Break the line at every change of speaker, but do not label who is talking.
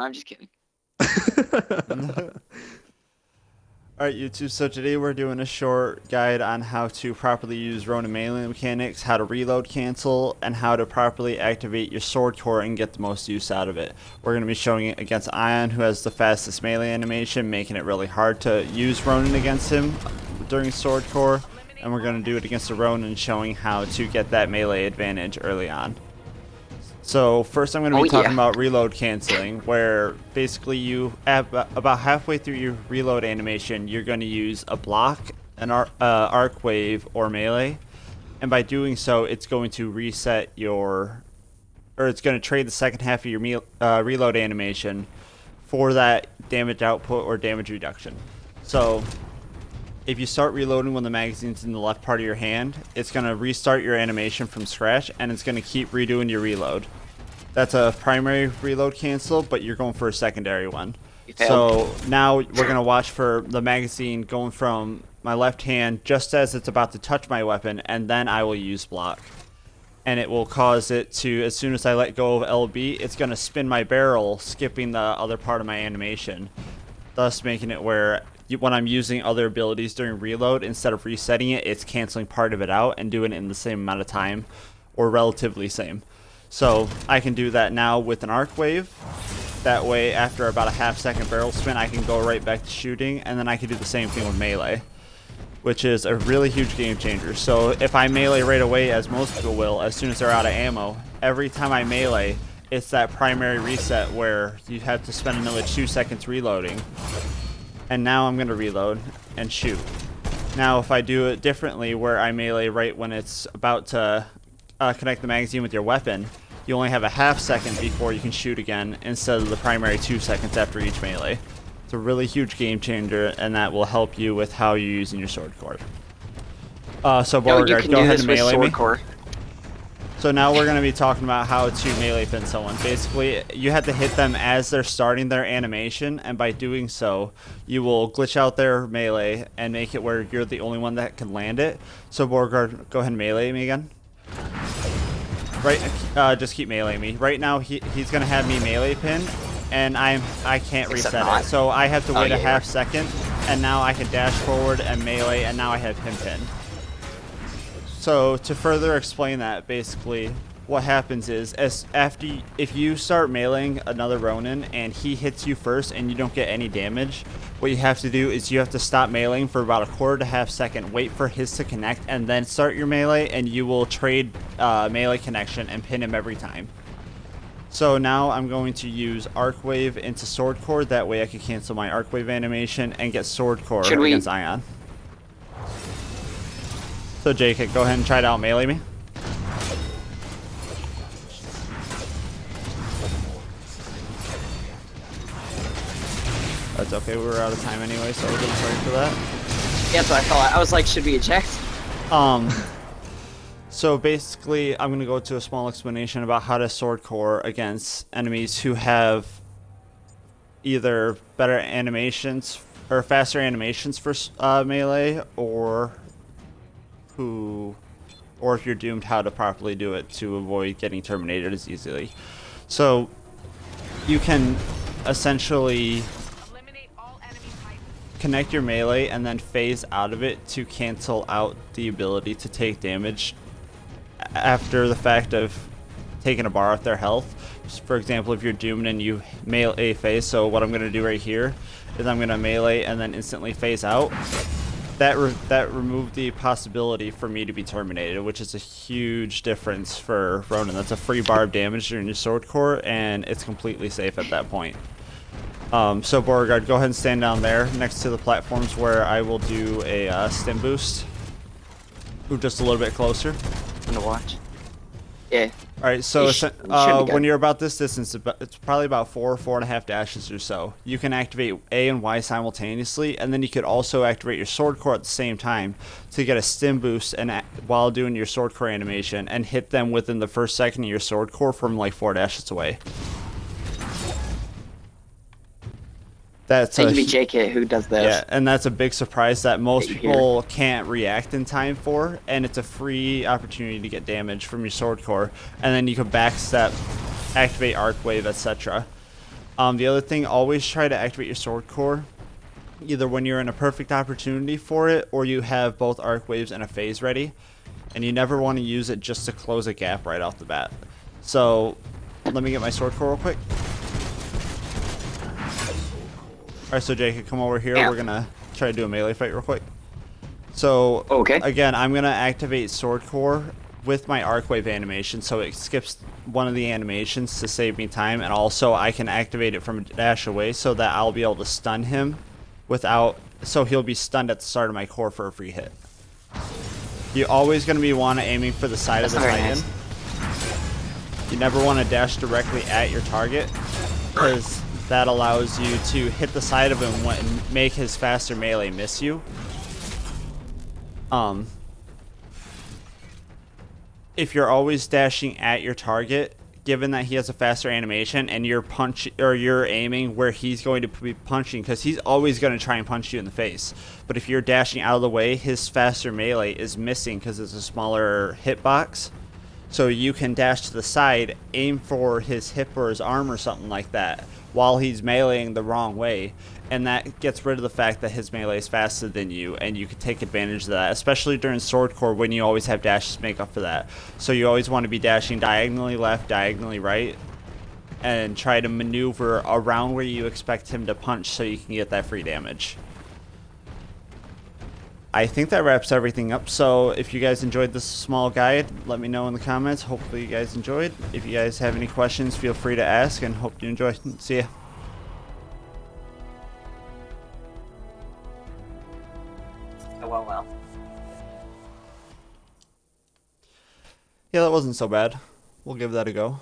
I'm just kidding.
Alright YouTube, so today we're doing a short guide on how to properly use Ronin melee mechanics, how to reload cancel, and how to properly activate your sword core and get the most use out of it. We're going to be showing it against Ion, who has the fastest melee animation, making it really hard to use Ronin against him during sword core, and we're going to do it against the Ronin, showing how to get that melee advantage early on. So first I'm going to be talking about reload canceling, where basically you, about halfway through your reload animation, you're going to use a block, an arc wave, or melee. And by doing so, it's going to reset your, or it's going to trade the second half of your reload animation for that damage output or damage reduction. So if you start reloading when the magazine's in the left part of your hand, it's going to restart your animation from scratch, and it's going to keep redoing your reload. That's a primary reload cancel, but you're going for a secondary one. So now we're going to watch for the magazine going from my left hand just as it's about to touch my weapon, and then I will use block. And it will cause it to, as soon as I let go of LB, it's going to spin my barrel, skipping the other part of my animation, thus making it where when I'm using other abilities during reload, instead of resetting it, it's canceling part of it out and doing it in the same amount of time, or relatively same. So I can do that now with an arc wave. That way, after about a half-second barrel spin, I can go right back to shooting, and then I can do the same thing with melee, which is a really huge game changer. So if I melee right away, as most people will, as soon as they're out of ammo, every time I melee, it's that primary reset where you have to spend another 2 seconds reloading. And now I'm going to reload and shoot. Now if I do it differently, where I melee right when it's about to connect the magazine with your weapon, you only have a half-second before you can shoot again instead of the primary 2 seconds after each melee. It's a really huge game changer, and that will help you with how you're using your sword core. So Beauregard, go ahead and melee me. So now we're going to be talking about how to melee pin someone. Basically, you have to hit them as they're starting their animation, and by doing so, you will glitch out their melee and make it where you're the only one that can land it. So Beauregard, go ahead and melee me again. Right, just keep meleeing me. Right now, he's gonna have me melee pin, and I can't reset it. So I have to wait a half second, and now I can dash forward and melee, and now I have him pinned. So to further explain that, basically, what happens is, if you start meleeing another Ronin and he hits you first and you don't get any damage, what you have to do is you have to stop meleeing for about a quarter to half second, wait for his to connect, and then start your melee, and you will trade melee connection and pin him every time. So now I'm going to use Arc Wave into Sword Core, that way I can cancel my Arc Wave animation and get Sword Core against Ion. So JK, go ahead and try to out melee me. That's okay, we were out of time anyway, so I was sorry for that.
Yeah, so I thought, I was like, should we eject?
So basically, I'm going to go to a small explanation about how to sword core against enemies who have either better animations, or faster animations for melee, or if you're doomed, how to properly do it to avoid getting terminated as easily. So you can essentially connect your melee and then phase out of it to cancel out the ability to take damage after the fact of taking a bar off their health. For example, if you're doomed and you melee phase, so what I'm going to do right here is I'm going to melee and then instantly phase out. That removed the possibility for me to be terminated, which is a huge difference for Ronin. That's a free bar of damage during your sword core, and it's completely safe at that point. So Beauregard, go ahead and stand down there next to the platforms where I will do a stim boost. Move just a little bit closer.
I'm gonna watch. Yeah.
Alright, so when you're about this distance, it's probably about 4.5 dashes or so. You can activate A and Y simultaneously, and then you could also activate your sword core at the same time to get a stim boost and while doing your sword core animation, and hit them within the first second of your sword core from like 4 dashes away. That's
it can be JK who does this.
Yeah, and that's a big surprise that most people can't react in time for, and it's a free opportunity to get damage from your sword core, and then you can backstep, activate arc wave, etc. The other thing, always try to activate your sword core either when you're in a perfect opportunity for it or you have both arc waves and a phase ready, and you never want to use it just to close a gap right off the bat. So let me get my sword core real quick. Alright, so Jacob, come over here.
Yeah.
We're gonna try to do a melee fight real quick. So
Okay.
again, I'm gonna activate sword core with my arc wave animation, so it skips one of the animations to save me time, and also I can activate it from a dash away so that I'll be able to stun him without, so he'll be stunned at the start of my core for a free hit. You're always going to be aiming for the side of the
very
Titan.
nice.
You never want to dash directly at your target, because that allows you to hit the side of him and make his faster melee miss you. If you're always dashing at your target, given that he has a faster animation and you're aiming where he's going to be punching, because he's always going to try and punch you in the face. But if you're dashing out of the way, his faster melee is missing because it's a smaller hitbox. So you can dash to the side, aim for his hip or his arm or something like that while he's meleeing the wrong way, and that gets rid of the fact that his melee is faster than you, and you can take advantage of that, especially during Swordcore when you always have dashes to make up for that. So you always want to be dashing diagonally left, diagonally right, and try to maneuver around where you expect him to punch so you can get that free damage. I think that wraps everything up. So if you guys enjoyed this small guide, let me know in the comments. Hopefully you guys enjoyed. If you guys have any questions, feel free to ask, and hope you enjoy. See ya.
Well.
Yeah, that wasn't so bad. We'll give that a go.